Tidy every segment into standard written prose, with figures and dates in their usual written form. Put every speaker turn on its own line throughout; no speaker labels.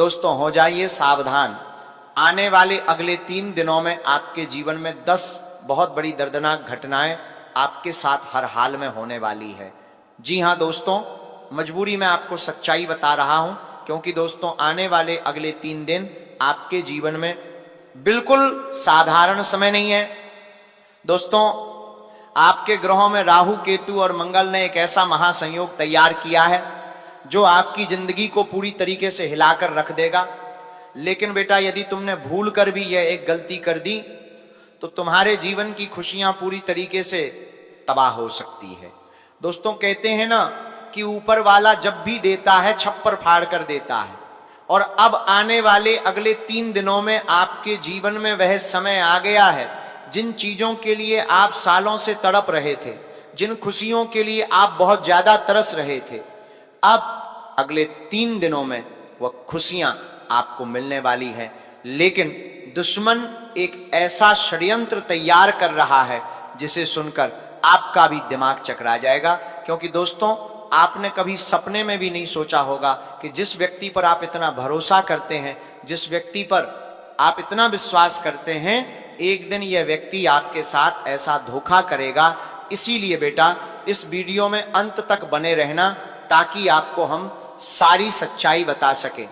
दोस्तों हो जाइए सावधान, आने वाले अगले 3 दिनों में आपके जीवन में 10 बहुत बड़ी दर्दनाक घटनाएं आपके साथ हर हाल में होने वाली है। जी हाँ दोस्तों, मजबूरी में आपको सच्चाई बता रहा हूं, क्योंकि दोस्तों आने वाले अगले 3 दिन आपके जीवन में बिल्कुल साधारण समय नहीं है। दोस्तों आपके ग्रहों में राहु, केतु और मंगल ने एक ऐसा महासंयोग तैयार किया है जो आपकी जिंदगी को पूरी तरीके से हिलाकर रख देगा। लेकिन बेटा, यदि तुमने भूल कर भी यह एक गलती कर दी तो तुम्हारे जीवन की खुशियां पूरी तरीके से तबाह हो सकती है। दोस्तों कहते हैं ना कि ऊपर वाला जब भी देता है छप्पर फाड़ कर देता है, और अब आने वाले अगले 3 दिनों में आपके जीवन में वह समय आ गया है जिन चीजों के लिए आप सालों से तड़प रहे थे, जिन खुशियों के लिए आप बहुत ज्यादा तरस रहे थे, अब अगले 3 दिनों में वह खुशियां आपको मिलने वाली है। लेकिन दुश्मन एक ऐसा षड्यंत्र तैयार कर रहा है जिसे सुनकर आपका भी दिमाग चकरा जाएगा। क्योंकि दोस्तों आपने कभी सपने में भी नहीं सोचा होगा कि जिस व्यक्ति पर आप इतना भरोसा करते हैं, जिस व्यक्ति पर आप इतना विश्वास करते हैं, एक दिन यह व्यक्ति आपके साथ ऐसा धोखा करेगा। इसीलिए बेटा इस वीडियो में अंत तक बने रहना, ताकि आपको हम सारी सच्चाई बता सके।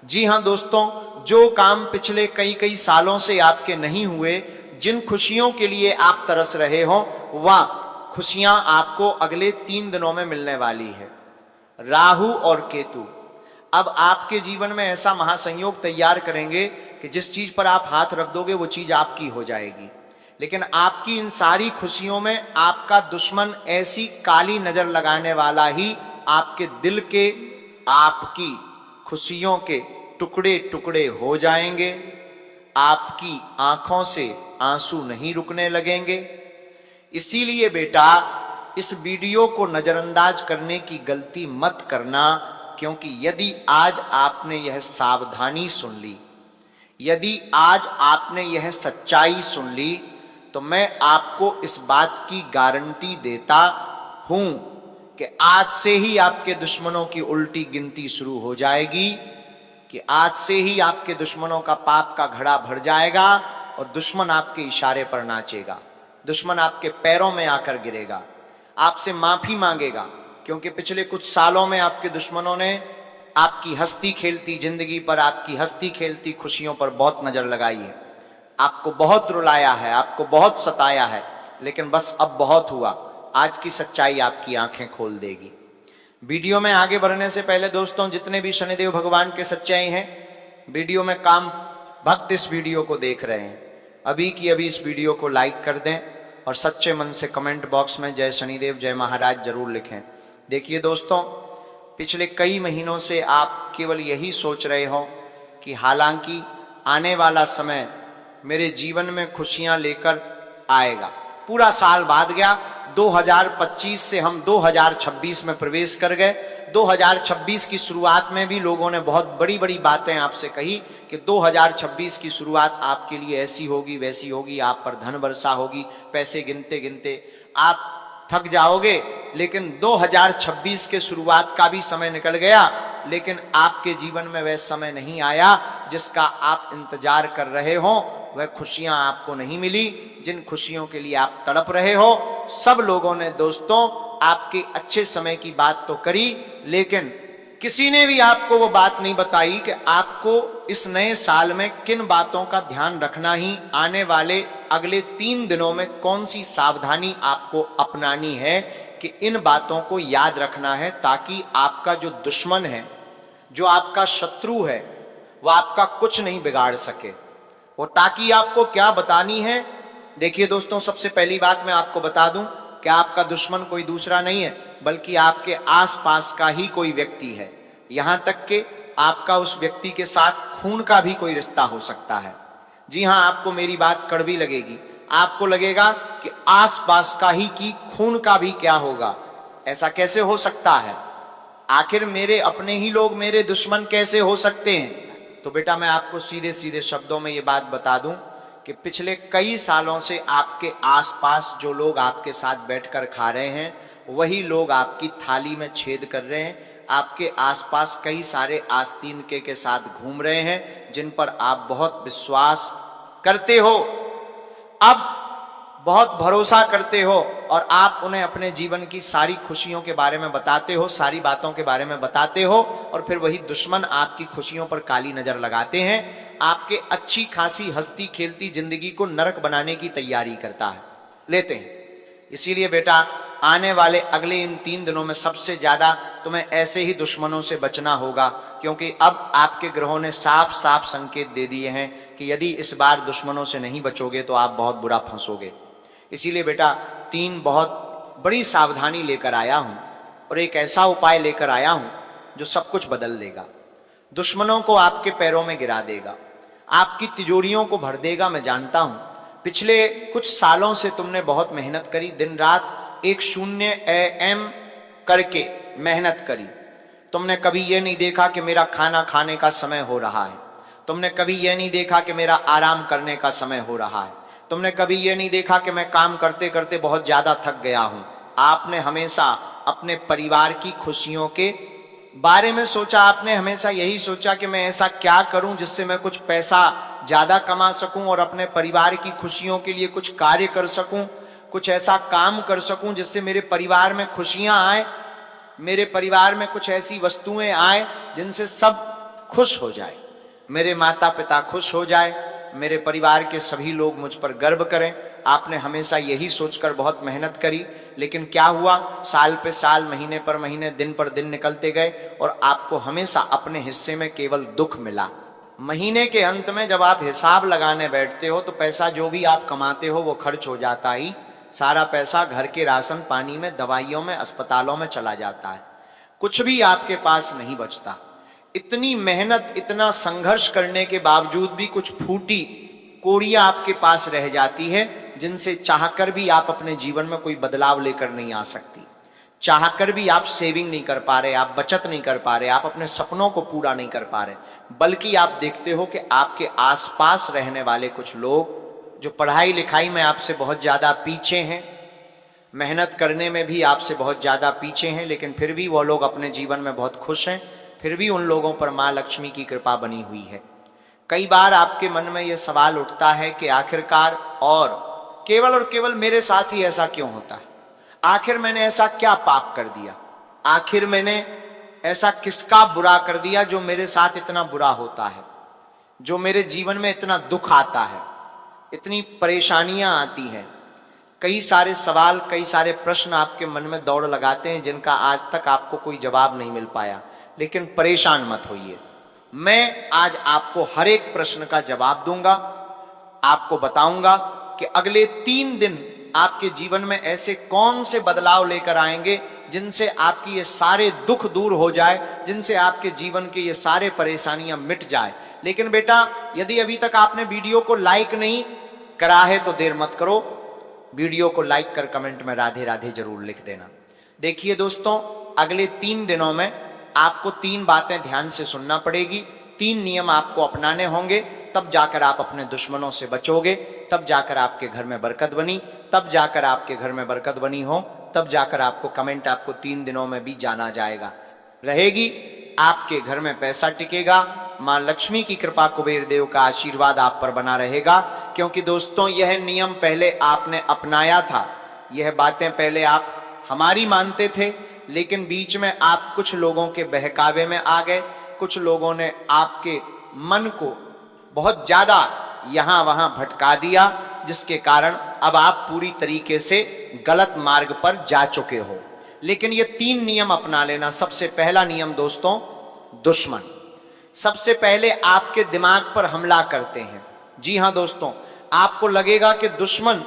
जी हाँ दोस्तों, जो काम पिछले कई सालों से आपके नहीं हुए, जिन खुशियों के लिए आप तरस रहे हो, वह खुशियां आपको अगले 3 दिनों में मिलने वाली है। राहु और केतु अब आपके जीवन में ऐसा महासंयोग तैयार करेंगे कि जिस चीज पर आप हाथ रख दोगे वो चीज आपकी हो जाएगी। लेकिन आपकी इन सारी खुशियों में आपका दुश्मन ऐसी काली नजर लगाने वाला ही आपके दिल के, आपकी खुशियों के टुकड़े टुकड़े हो जाएंगे। आपकी आंखों से आंसू नहीं रुकने लगेंगे। इसीलिए बेटा इस वीडियो को नजरअंदाज करने की गलती मत करना, क्योंकि यदि आज आपने यह सावधानी सुन ली, यदि आज आपने यह सच्चाई सुन ली, तो मैं आपको इस बात की गारंटी देता हूं कि आज से ही आपके दुश्मनों की उल्टी गिनती शुरू हो जाएगी, कि आज से ही आपके दुश्मनों का पाप का घड़ा भर जाएगा और दुश्मन आपके इशारे पर नाचेगा, दुश्मन आपके पैरों में आकर गिरेगा, आपसे माफी मांगेगा। क्योंकि पिछले कुछ सालों में आपके दुश्मनों ने आपकी हंसती खेलती जिंदगी पर, आपकी हंसती खेलती खुशियों पर बहुत नजर लगाई है, आपको बहुत रुलाया है, आपको बहुत सताया है। लेकिन बस अब बहुत हुआ, आज की सच्चाई आपकी आंखें खोल देगी। वीडियो में आगे बढ़ने से पहले दोस्तों, जितने भी शनिदेव भगवान के सच्चाई हैं, वीडियो में काम भक्त इस वीडियो को देख रहे हैं, अभी की अभी इस वीडियो को लाइक कर दें और सच्चे मन से कमेंट बॉक्स में जय शनिदेव जय महाराज जरूर लिखें। देखिए दोस्तों, पिछले कई महीनों से आप केवल यही सोच रहे हो कि हालांकि आने वाला समय मेरे जीवन में खुशियां लेकर आएगा। पूरा साल बाद गया, 2025 से हम 2026 में प्रवेश कर गए। 2026 की शुरुआत में भी लोगों ने बहुत बड़ी बड़ी बातें आपसे कही कि 2026 की शुरुआत आपके लिए ऐसी होगी वैसी होगी, आप पर धन वर्षा होगी, पैसे गिनते गिनते आप थक जाओगे। लेकिन 2026 के शुरुआत का भी समय निकल गया, लेकिन आपके जीवन में वह समय नहीं आया जिसका आप इंतजार कर रहे हो। वह खुशियां आपको नहीं मिली जिन खुशियों के लिए आप तड़प रहे हो। सब लोगों ने दोस्तों आपके अच्छे समय की बात तो करी, लेकिन किसी ने भी आपको वो बात नहीं बताई कि आपको इस नए साल में किन बातों का ध्यान रखना ही, आने वाले अगले 3 दिनों में कौन सी सावधानी आपको अपनानी है, कि इन बातों को याद रखना है, ताकि आपका जो दुश्मन है, जो आपका शत्रु है, वो आपका कुछ नहीं बिगाड़ सके। वो ताकि आपको क्या बतानी है। देखिए दोस्तों, सबसे पहली बात मैं आपको बता दूं कि आपका दुश्मन कोई दूसरा नहीं है, बल्कि आपके आसपास का ही कोई व्यक्ति है। यहां तक कि आपका उस व्यक्ति के साथ खून का भी कोई रिश्ता हो सकता है। जी हां, आपको मेरी बात कड़वी लगेगी, आपको लगेगा कि आसपास का ही की खून का भी क्या होगा, ऐसा कैसे हो सकता है, आखिर मेरे अपने ही लोग मेरे दुश्मन कैसे हो सकते हैं। तो बेटा मैं आपको सीधे सीधे शब्दों में ये बात बता दूं कि पिछले कई सालों से आपके आसपास जो लोग आपके साथ बैठकर खा रहे हैं, वही लोग आपकी थाली में छेद कर रहे हैं, आपके आसपास कई सारे आस्तीन के साथ घूम रहे हैं जिन पर आप बहुत विश्वास करते हो, अब बहुत भरोसा करते हो और आप उन्हें अपने जीवन की सारी खुशियों के बारे में बताते हो, सारी बातों के बारे में बताते हो, और फिर वही दुश्मन आपकी खुशियों पर काली नजर लगाते हैं, आपके अच्छी खासी हंसती खेलती जिंदगी को नरक बनाने की तैयारी करता है लेते हैं। इसीलिए बेटा आने वाले अगले इन 3 दिनों में सबसे ज्यादा तुम्हें ऐसे ही दुश्मनों से बचना होगा, क्योंकि अब आपके ग्रहों ने साफ साफ संकेत दे दिए हैं कि यदि इस बार दुश्मनों से नहीं बचोगे तो आप बहुत बुरा फंसोगे। इसीलिए बेटा 3 बहुत बड़ी सावधानी लेकर आया हूं और एक ऐसा उपाय लेकर आया हूं जो सब कुछ बदल देगा, दुश्मनों को आपके पैरों में गिरा देगा, आपकी तिजोरियों को भर देगा। मैं जानता हूं पिछले कुछ सालों से तुमने बहुत मेहनत करी, दिन रात 10 AM करके मेहनत करी। तुमने कभी यह नहीं देखा कि मेरा खाना खाने का समय हो रहा है, तुमने कभी यह नहीं देखा कि मेरा आराम करने का समय हो रहा है, तुमने कभी यह नहीं देखा कि मैं काम करते करते बहुत ज्यादा थक गया हूं। आपने हमेशा अपने परिवार की खुशियों के बारे में सोचा, आपने हमेशा यही सोचा कि मैं ऐसा क्या करूं जिससे मैं कुछ पैसा ज्यादा कमा सकूं और अपने परिवार की खुशियों के लिए कुछ कार्य कर सकूं, कुछ ऐसा काम कर सकूं जिससे मेरे परिवार में खुशियां आए, मेरे परिवार में कुछ ऐसी वस्तुएं आए जिनसे सब खुश हो जाए, मेरे माता पिता खुश हो जाए, मेरे परिवार के सभी लोग मुझ पर गर्व करें। आपने हमेशा यही सोचकर बहुत मेहनत करी, लेकिन क्या हुआ, साल पे साल, महीने पर महीने, दिन पर दिन निकलते गए और आपको हमेशा अपने हिस्से में केवल दुख मिला। महीने के अंत में जब आप हिसाब लगाने बैठते हो तो पैसा जो भी आप कमाते हो वो खर्च हो जाता ही, सारा पैसा घर के राशन पानी में, दवाइयों में, अस्पतालों में चला जाता है, कुछ भी आपके पास नहीं बचता। इतनी मेहनत, इतना संघर्ष करने के बावजूद भी कुछ फूटी कोड़ियां आपके पास रह जाती है जिनसे चाहकर भी आप अपने जीवन में कोई बदलाव लेकर नहीं आ सकती, चाहकर भी आप सेविंग नहीं कर पा रहे, आप बचत नहीं कर पा रहे, आप अपने सपनों को पूरा नहीं कर पा रहे, बल्कि आप देखते हो कि आपके आसपास रहने वाले कुछ लोग जो पढ़ाई लिखाई में आपसे बहुत ज्यादा पीछे हैं, मेहनत करने में भी आपसे बहुत ज्यादा पीछे हैं, लेकिन फिर भी वो लोग अपने जीवन में बहुत खुश हैं, फिर भी उन लोगों पर मां लक्ष्मी की कृपा बनी हुई है। कई बार आपके मन में यह सवाल उठता है कि आखिरकार और केवल मेरे साथ ही ऐसा क्यों होता है, आखिर मैंने ऐसा क्या पाप कर दिया, आखिर मैंने ऐसा किसका बुरा कर दिया जो मेरे साथ इतना बुरा होता है, जो मेरे जीवन में इतना दुख आता है, इतनी परेशानियां आती हैं। कई सारे सवाल, कई सारे प्रश्न आपके मन में दौड़ लगाते हैं जिनका आज तक आपको कोई जवाब नहीं मिल पाया, लेकिन परेशान मत होइए, मैं आज आपको हर एक प्रश्न का जवाब दूंगा। आपको बताऊंगा कि अगले 3 दिन आपके जीवन में ऐसे कौन से बदलाव लेकर आएंगे जिनसे आपकी ये सारे दुख दूर हो जाए, जिनसे आपके जीवन के ये सारे परेशानियां मिट जाए। लेकिन बेटा यदि अभी तक आपने वीडियो को लाइक नहीं करा है तो देर मत करो, वीडियो को लाइक कर कमेंट में राधे राधे जरूर लिख देना। देखिए दोस्तों, अगले 3 दिनों में आपको 3 बातें ध्यान से सुनना पड़ेगी, 3 नियम आपको अपनाने होंगे, तब जाकर आप अपने दुश्मनों से बचोगे, तब जाकर आपके घर में बरकत बनी, तब जाकर आपके घर में बरकत बनी हो, तब जाकर आपको कमेंट आपको 3 दिनों में भी जाना जाएगा रहेगी, आपके घर में पैसा टिकेगा, मां लक्ष्मी की कृपा, कुबेर देव का आशीर्वाद आप पर बना रहेगा। क्योंकि दोस्तों यह नियम पहले आपने अपनाया था, यह बातें पहले आप हमारी मानते थे, लेकिन बीच में आप कुछ लोगों के बहकावे में आ गए, कुछ लोगों ने आपके मन को बहुत ज्यादा यहां वहां भटका दिया, जिसके कारण अब आप पूरी तरीके से गलत मार्ग पर जा चुके हो। लेकिन ये 3 नियम अपना लेना। सबसे पहला नियम दोस्तों, दुश्मन सबसे पहले आपके दिमाग पर हमला करते हैं। जी हां दोस्तों, आपको लगेगा कि दुश्मन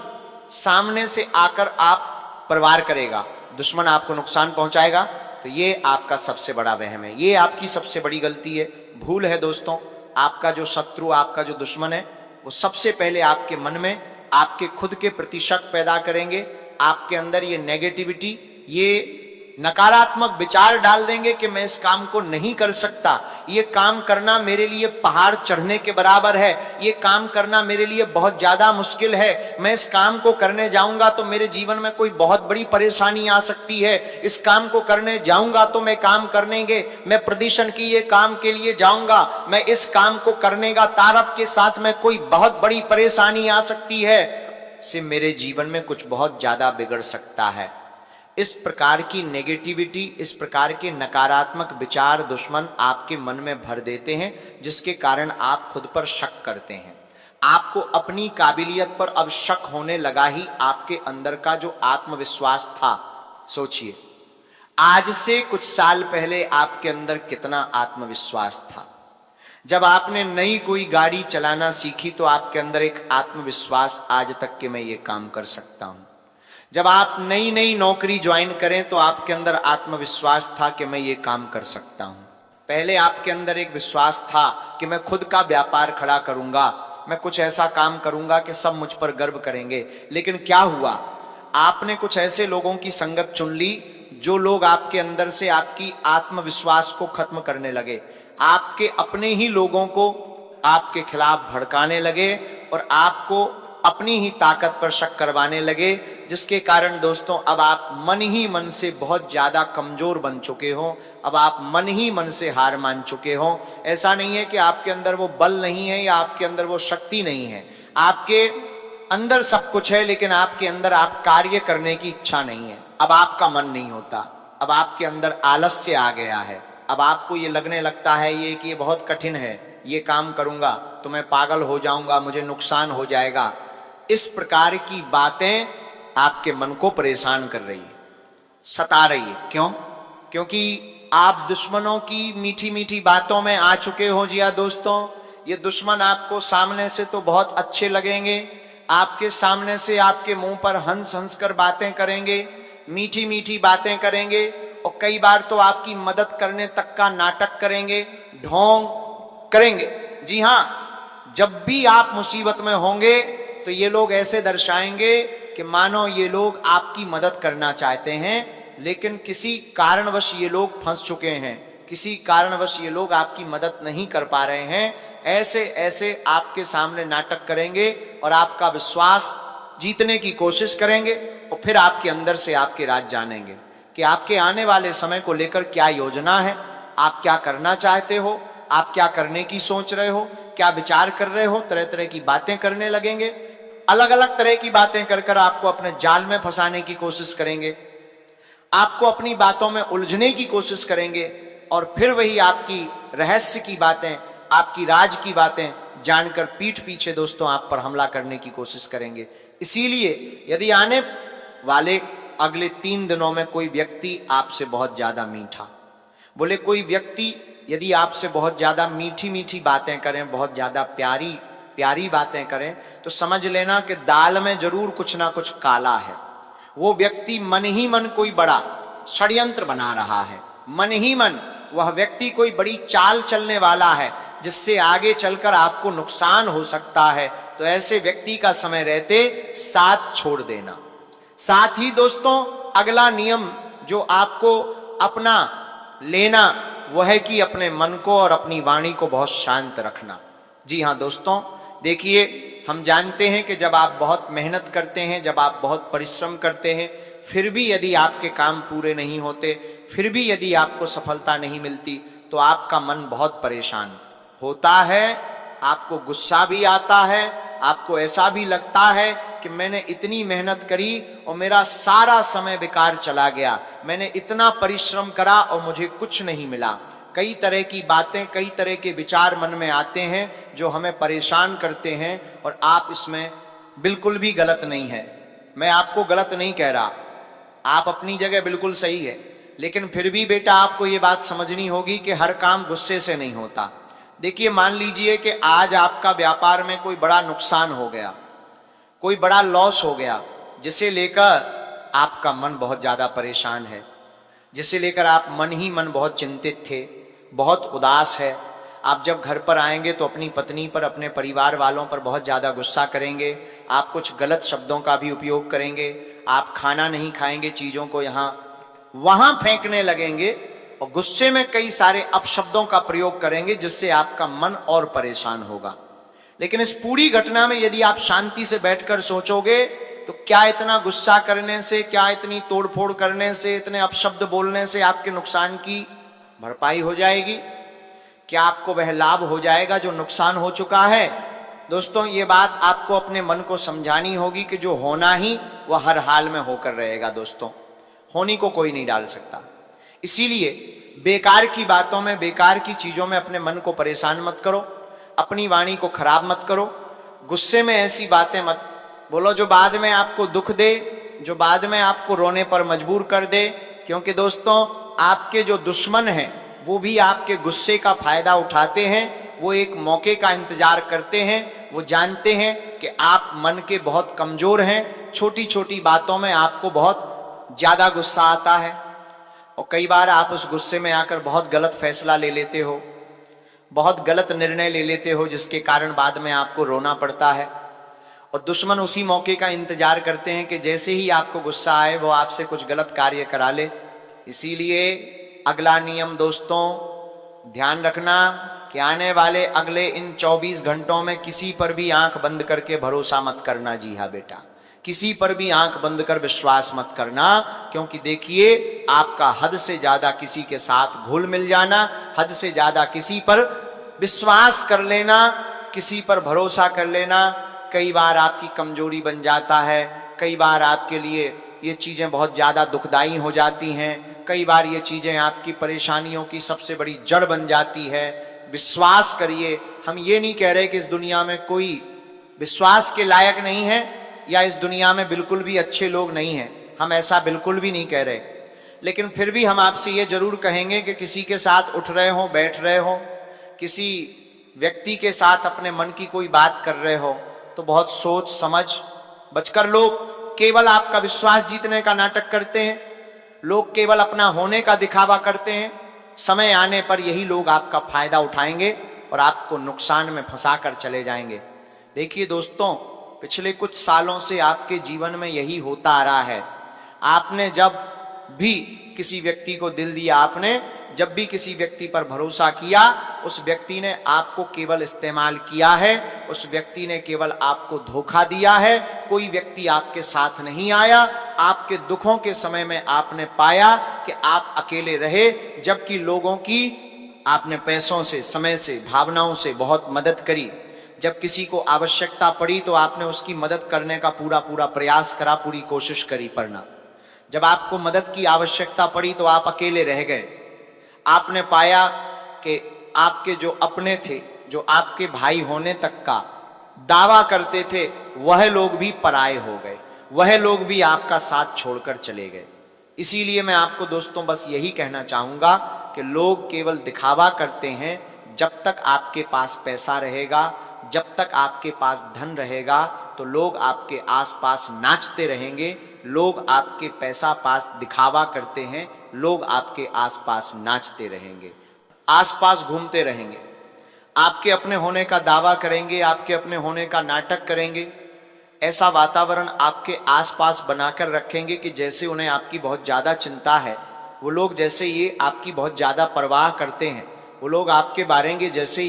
सामने से आकर आप प्रहार करेगा, दुश्मन आपको नुकसान पहुंचाएगा, तो ये आपका सबसे बड़ा वहम है, ये आपकी सबसे बड़ी गलती है, भूल है दोस्तों। आपका जो शत्रु, आपका जो दुश्मन है, वो सबसे पहले आपके मन में आपके खुद के प्रति शक पैदा करेंगे, आपके अंदर ये नेगेटिविटी, ये नकारात्मक विचार डाल देंगे कि मैं इस काम को नहीं कर सकता, ये काम करना मेरे लिए पहाड़ चढ़ने के बराबर है, ये काम करना मेरे लिए बहुत ज्यादा मुश्किल है, मैं इस काम को करने जाऊंगा तो मेरे जीवन में कोई बहुत बड़ी परेशानी आ सकती है, इस काम को करने जाऊंगा तो मैं काम करनेगे, मैं प्रदर्शन की ये काम के लिए जाऊंगा, मैं इस काम को करने का तारक के साथ में कोई बहुत बड़ी परेशानी आ सकती है, से मेरे जीवन में कुछ बहुत ज्यादा बिगड़ सकता है। इस प्रकार की नेगेटिविटी, इस प्रकार के नकारात्मक विचार दुश्मन आपके मन में भर देते हैं, जिसके कारण आप खुद पर शक करते हैं। आपको अपनी काबिलियत पर अब शक होने लगा ही आपके अंदर का जो आत्मविश्वास था। सोचिए, आज से कुछ साल पहले आपके अंदर कितना आत्मविश्वास था। जब आपने नई कोई गाड़ी चलाना सीखी तो आपके अंदर एक आत्मविश्वास आज तक कि मैं ये काम कर सकता हूं। जब आप नई नई नौकरी ज्वाइन करें तो आपके अंदर आत्मविश्वास था कि मैं ये काम कर सकता हूं। पहले आपके अंदर एक विश्वास था कि मैं खुद का व्यापार खड़ा करूंगा, मैं कुछ ऐसा काम करूंगा कि सब मुझ पर गर्व करेंगे। लेकिन क्या हुआ, आपने कुछ ऐसे लोगों की संगत चुन ली जो लोग आपके अंदर से आपकी आत्मविश्वास को खत्म करने लगे, आपके अपने ही लोगों को आपके खिलाफ भड़काने लगे और आपको अपनी ही ताकत पर शक करवाने लगे, जिसके कारण दोस्तों अब आप मन ही मन से बहुत ज्यादा कमजोर बन चुके हो। अब आप मन ही मन से हार मान चुके हो। ऐसा नहीं है कि आपके अंदर वो बल नहीं है या आपके अंदर वो शक्ति नहीं है, आपके अंदर सब कुछ है, लेकिन आपके अंदर आप कार्य करने की इच्छा नहीं है। अब आपका मन नहीं होता, अब आपके अंदर आलस्य आ गया है। अब आपको ये लगने लगता है ये कि ये बहुत कठिन है, ये काम करूंगा तो मैं पागल हो जाऊंगा, मुझे नुकसान हो जाएगा। इस प्रकार की बातें आपके मन को परेशान कर रही है, सता रही है। क्यों? क्योंकि आप दुश्मनों की मीठी मीठी बातों में आ चुके हो। जी हाँ दोस्तों, ये दुश्मन आपको सामने से तो बहुत अच्छे लगेंगे, आपके सामने से आपके मुंह पर हंस हंस कर बातें करेंगे, मीठी मीठी बातें करेंगे और कई बार तो आपकी मदद करने तक का नाटक करेंगे, ढोंग करेंगे। जी हाँ, जब भी आप मुसीबत में होंगे तो ये लोग ऐसे दर्शाएंगे कि मानो ये लोग आपकी मदद करना चाहते हैं, लेकिन किसी कारणवश ये लोग फंस चुके हैं, किसी कारणवश ये लोग आपकी मदद नहीं कर पा रहे हैं। ऐसे ऐसे आपके सामने नाटक करेंगे और आपका विश्वास जीतने की कोशिश करेंगे और फिर आपके अंदर से आपके राज जानेंगे कि आपके आने वाले समय को लेकर क्या योजना है, आप क्या करना चाहते हो, आप क्या करने की सोच रहे हो, क्या विचार कर रहे हो। तरह तरह की बातें करने लगेंगे, अलग अलग तरह की बातें कर कर आपको अपने जाल में फंसाने की कोशिश करेंगे, आपको अपनी बातों में उलझने की कोशिश करेंगे और फिर वही आपकी रहस्य की बातें, आपकी राज की बातें जानकर पीठ पीछे दोस्तों आप पर हमला करने की कोशिश करेंगे। इसीलिए यदि आने वाले अगले 3 दिनों में कोई व्यक्ति आपसे बहुत ज्यादा मीठा बोले, कोई व्यक्ति यदि आपसे बहुत ज्यादा मीठी मीठी बातें करें, बहुत ज्यादा प्यारी प्यारी बातें करें, तो समझ लेना कि दाल में जरूर कुछ ना कुछ काला है। वो व्यक्ति मन ही मन कोई बड़ा षड्यंत्र बना रहा है, मन ही मन वह व्यक्ति कोई बड़ी चाल चलने वाला है जिससे आगे चलकर आपको नुकसान हो सकता है। तो ऐसे व्यक्ति का समय रहते साथ छोड़ देना। साथ ही दोस्तों अगला नियम जो आपको अपना लेना वह है कि अपने मन को और अपनी वाणी को बहुत शांत रखना। जी हाँ दोस्तों, देखिए हम जानते हैं कि जब आप बहुत मेहनत करते हैं, जब आप बहुत परिश्रम करते हैं, फिर भी यदि आपके काम पूरे नहीं होते, फिर भी यदि आपको सफलता नहीं मिलती, तो आपका मन बहुत परेशान होता है, आपको गुस्सा भी आता है, आपको ऐसा भी लगता है कि मैंने इतनी मेहनत करी और मेरा सारा समय बेकार चला गया, मैंने इतना परिश्रम करा और मुझे कुछ नहीं मिला। कई तरह की बातें, कई तरह के विचार मन में आते हैं जो हमें परेशान करते हैं और आप इसमें बिल्कुल भी गलत नहीं है। मैं आपको गलत नहीं कह रहा, आप अपनी जगह बिल्कुल सही है, लेकिन फिर भी बेटा आपको ये बात समझनी होगी कि हर काम गुस्से से नहीं होता। देखिए मान लीजिए कि आज आपका व्यापार में कोई बड़ा नुकसान हो गया, कोई बड़ा लॉस हो गया, जिसे लेकर आपका मन बहुत ज्यादा परेशान है, जिसे लेकर आप मन ही मन बहुत चिंतित थे, बहुत उदास है। आप जब घर पर आएंगे तो अपनी पत्नी पर, अपने परिवार वालों पर बहुत ज्यादा गुस्सा करेंगे, आप कुछ गलत शब्दों का भी उपयोग करेंगे, आप खाना नहीं खाएंगे, चीजों को यहाँ वहां फेंकने लगेंगे और गुस्से में कई सारे अपशब्दों का प्रयोग करेंगे, जिससे आपका मन और परेशान होगा। लेकिन इस पूरी घटना में यदि आप शांति से बैठकर सोचोगे तो क्या इतना गुस्सा करने से, क्या इतनी तोड़फोड़ करने से, इतने अपशब्द बोलने से आपके नुकसान की भरपाई हो जाएगी? क्या आपको वह लाभ हो जाएगा जो नुकसान हो चुका है? दोस्तों, ये बात आपको अपने मन को समझानी होगी कि जो होना ही वह हर हाल में होकर रहेगा। दोस्तों, होनी को कोई नहीं डाल सकता। इसीलिए बेकार की बातों में, बेकार की चीजों में अपने मन को परेशान मत करो, अपनी वाणी को खराब मत करो। गुस्से में ऐसी बातें मत बोलो जो बाद में आपको दुख दे, जो बाद में आपको रोने पर मजबूर कर दे। क्योंकि दोस्तों, आपके जो दुश्मन हैं वो भी आपके गुस्से का फायदा उठाते हैं। वो एक मौके का इंतजार करते हैं। वो जानते हैं कि आप मन के बहुत कमजोर हैं, छोटी छोटी बातों में आपको बहुत ज्यादा गुस्सा आता है और कई बार आप उस गुस्से में आकर बहुत गलत फैसला ले लेते हो, बहुत गलत निर्णय ले लेते हो, जिसके कारण बाद में आपको रोना पड़ता है। और दुश्मन उसी मौके का इंतजार करते हैं कि जैसे ही आपको गुस्सा आए वो आपसे कुछ गलत कार्य करा ले। इसीलिए अगला नियम दोस्तों, ध्यान रखना कि आने वाले अगले इन 24 घंटों में किसी पर भी आंख बंद करके भरोसा मत करना। जी हाँ बेटा, किसी पर भी आंख बंद कर विश्वास मत करना। क्योंकि देखिए, आपका हद से ज्यादा किसी के साथ घुल मिल जाना, हद से ज्यादा किसी पर विश्वास कर लेना, किसी पर भरोसा कर लेना, कई बार आपकी कमजोरी बन जाता है। कई बार आपके लिए ये चीजें बहुत ज्यादा दुखदाई हो जाती हैं। कई बार ये चीजें आपकी परेशानियों की सबसे बड़ी जड़ बन जाती है। विश्वास करिए, हम ये नहीं कह रहे कि इस दुनिया में कोई विश्वास के लायक नहीं है या इस दुनिया में बिल्कुल भी अच्छे लोग नहीं हैं, हम ऐसा बिल्कुल भी नहीं कह रहे। लेकिन फिर भी हम आपसे ये जरूर कहेंगे कि किसी के साथ उठ रहे हो, बैठ रहे हो, किसी व्यक्ति के साथ अपने मन की कोई बात कर रहे हो तो बहुत सोच समझ बचकर। लोग केवल आपका विश्वास जीतने का नाटक करते हैं, लोग केवल अपना होने का दिखावा करते हैं। समय आने पर यही लोग आपका फायदा उठाएंगे और आपको नुकसान में फंसा कर चले जाएंगे। देखिए दोस्तों, पिछले कुछ सालों से आपके जीवन में यही होता आ रहा है। आपने जब भी किसी व्यक्ति को दिल दिया, आपने जब भी किसी व्यक्ति पर भरोसा किया, उस व्यक्ति ने आपको केवल इस्तेमाल किया है, उस व्यक्ति ने केवल आपको धोखा दिया है। कोई व्यक्ति आपके साथ नहीं आया। आपके दुखों के समय में आपने पाया कि आप अकेले रहे, जबकि लोगों की आपने पैसों से, समय से, भावनाओं से बहुत मदद करी। जब किसी को आवश्यकता पड़ी तो आपने उसकी मदद करने का पूरा पूरा प्रयास करा, पूरी कोशिश करी, पर ना। जब आपको मदद की आवश्यकता पड़ी तो आप अकेले रह गए। आपने पाया कि आपके जो अपने थे, जो आपके भाई होने तक का दावा करते थे, वह लोग भी पराये हो गए, वह लोग भी आपका साथ छोड़कर चले गए। इसीलिए मैं आपको दोस्तों बस यही कहना चाहूंगा कि लोग केवल दिखावा करते हैं। जब तक आपके पास पैसा रहेगा, जब तक आपके पास धन रहेगा, तो लोग आपके आसपास नाचते रहेंगे। लोग आपके पैसा पास दिखावा करते हैं, लोग आपके आसपास नाचते रहेंगे, आसपास घूमते रहेंगे, आपके अपने होने का दावा करेंगे, आपके अपने होने का नाटक करेंगे। ऐसा वातावरण आपके आसपास बनाकर रखेंगे कि जैसे उन्हें आपकी बहुत ज्यादा चिंता है। वो लोग जैसे ये आपकी बहुत ज्यादा परवाह करते हैं, वो लोग आपके बारे में जैसे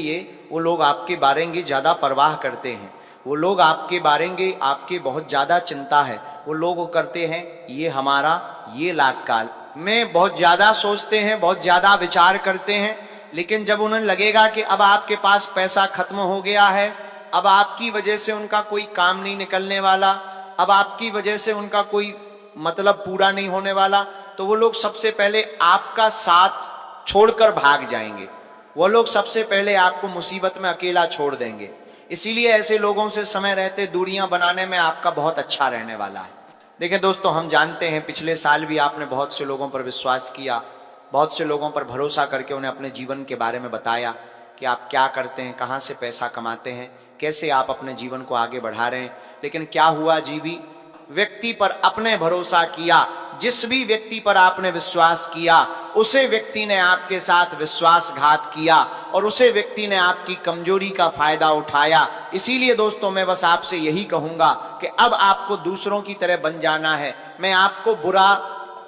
वो लोग आपके बारे में ज्यादा परवाह करते हैं। वो लोग आपके बारे में आपके बहुत ज्यादा चिंता है। वो लोग करते हैं ये हमारा, ये लाख काल में बहुत ज्यादा सोचते हैं, बहुत ज्यादा विचार करते हैं। लेकिन जब उन्हें लगेगा कि अब आपके पास पैसा खत्म हो गया है, अब आपकी वजह से उनका कोई काम नहीं निकलने वाला, अब आपकी वजह से उनका कोई मतलब पूरा नहीं होने वाला, तो वो लोग सबसे पहले आपका साथ छोड़कर भाग जाएंगे। वो लोग सबसे पहले आपको मुसीबत में अकेला छोड़ देंगे। इसीलिए ऐसे लोगों से समय रहते दूरियां बनाने में आपका बहुत अच्छा रहने वाला है। देखिए दोस्तों, हम जानते हैं पिछले साल भी आपने बहुत से लोगों पर विश्वास किया, बहुत से लोगों पर भरोसा करके उन्हें अपने जीवन के बारे में बताया कि आप क्या करते हैं, कहाँ से पैसा कमाते हैं, कैसे आप अपने जीवन को आगे बढ़ा रहे हैं। लेकिन क्या हुआ, जीवी व्यक्ति पर अपने भरोसा किया, जिस भी व्यक्ति पर आपने विश्वास किया, उसे व्यक्ति ने आपके साथ विश्वासघात किया और उसे व्यक्ति ने आपकी कमजोरी का फायदा उठाया। इसीलिए दोस्तों, मैं बस आपसे यही कहूंगा कि अब आपको दूसरों की तरह बन जाना है। मैं आपको बुरा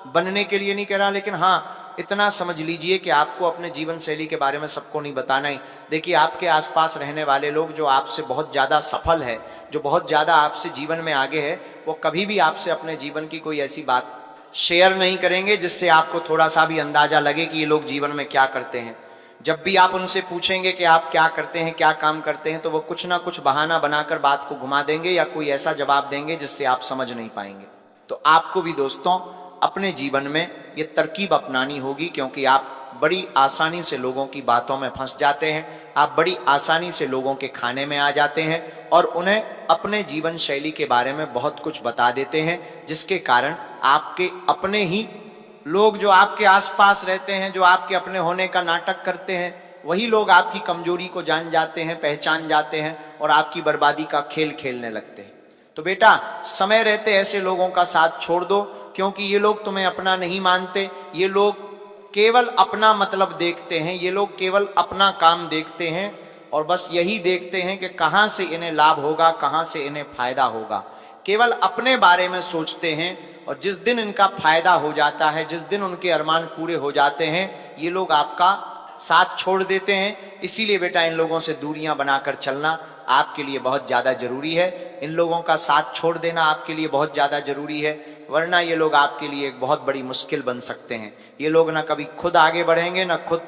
बनने के लिए नहीं कह रहा, लेकिन हाँ इतना समझ लीजिए कि आपको अपने जीवन शैली के बारे में सबको नहीं बताना ही। देखिए आपके आसपास रहने वाले लोग जो आपसे बहुत ज़्यादा सफल है, जो बहुत ज़्यादा आपसे जीवन में आगे है, वो कभी भी आपसे अपने जीवन की कोई ऐसी बात शेयर नहीं करेंगे जिससे आपको थोड़ा सा भी अंदाजा लगे कि ये लोग जीवन में क्या करते हैं। जब भी आप उनसे पूछेंगे कि आप क्या करते हैं, क्या काम करते हैं, तो वो कुछ ना कुछ बहाना बनाकर बात को घुमा देंगे या कोई ऐसा जवाब देंगे जिससे आप समझ नहीं पाएंगे। तो आपको भी दोस्तों अपने जीवन में ये तरकीब अपनानी होगी, क्योंकि आप बड़ी आसानी से लोगों की बातों में फंस जाते हैं, आप बड़ी आसानी से लोगों के खाने में आ जाते हैं और उन्हें अपने जीवन शैली के बारे में बहुत कुछ बता देते हैं, जिसके कारण आपके अपने ही लोग जो आपके आसपास रहते हैं, जो आपके अपने होने का नाटक करते हैं, वही लोग आपकी कमजोरी को जान जाते हैं, पहचान जाते हैं और आपकी बर्बादी का खेल खेलने लगते हैं। तो बेटा समय रहते ऐसे लोगों का साथ छोड़ दो, क्योंकि ये लोग तुम्हें अपना नहीं मानते, ये लोग केवल अपना मतलब देखते हैं, ये लोग केवल अपना काम देखते हैं और बस यही देखते हैं कि कहाँ से इन्हें लाभ होगा, कहाँ से इन्हें फायदा होगा। केवल अपने बारे में सोचते हैं और जिस दिन इनका फायदा हो जाता है, जिस दिन उनके अरमान पूरे हो जाते हैं, ये लोग आपका साथ छोड़ देते हैं। इसीलिए बेटा इन लोगों से दूरियां बनाकर चलना आपके लिए बहुत ज़्यादा जरूरी है। इन लोगों का साथ छोड़ देना आपके लिए बहुत ज़्यादा जरूरी है, वरना ये लोग आपके लिए एक बहुत बड़ी मुश्किल बन सकते हैं। ये लोग ना कभी खुद आगे बढ़ेंगे, ना खुद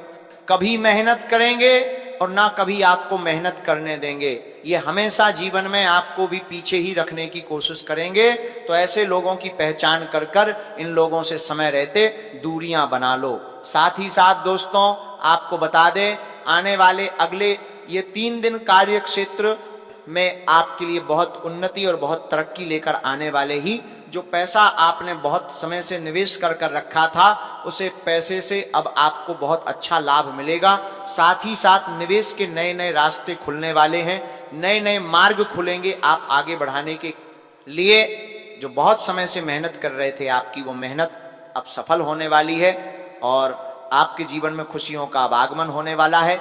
कभी मेहनत करेंगे और ना कभी आपको मेहनत करने देंगे। ये हमेशा जीवन में आपको भी पीछे ही रखने की कोशिश करेंगे। तो ऐसे लोगों की पहचान कर कर इन लोगों से समय रहते दूरियां बना लो। साथ ही साथ दोस्तों आपको बता दें, आने वाले अगले ये 3 दिन कार्य क्षेत्र में आपके लिए बहुत उन्नति और बहुत तरक्की लेकर आने वाले ही। जो पैसा आपने बहुत समय से निवेश कर कर रखा था, उसे पैसे से अब आपको बहुत अच्छा लाभ मिलेगा। साथ ही साथ निवेश के नए नए रास्ते खुलने वाले हैं, नए नए मार्ग खुलेंगे आप आगे बढ़ाने के लिए। जो बहुत समय से मेहनत कर रहे थे, आपकी वो मेहनत अब सफल होने वाली है और आपके जीवन में खुशियों का अब आगमन होने वाला है।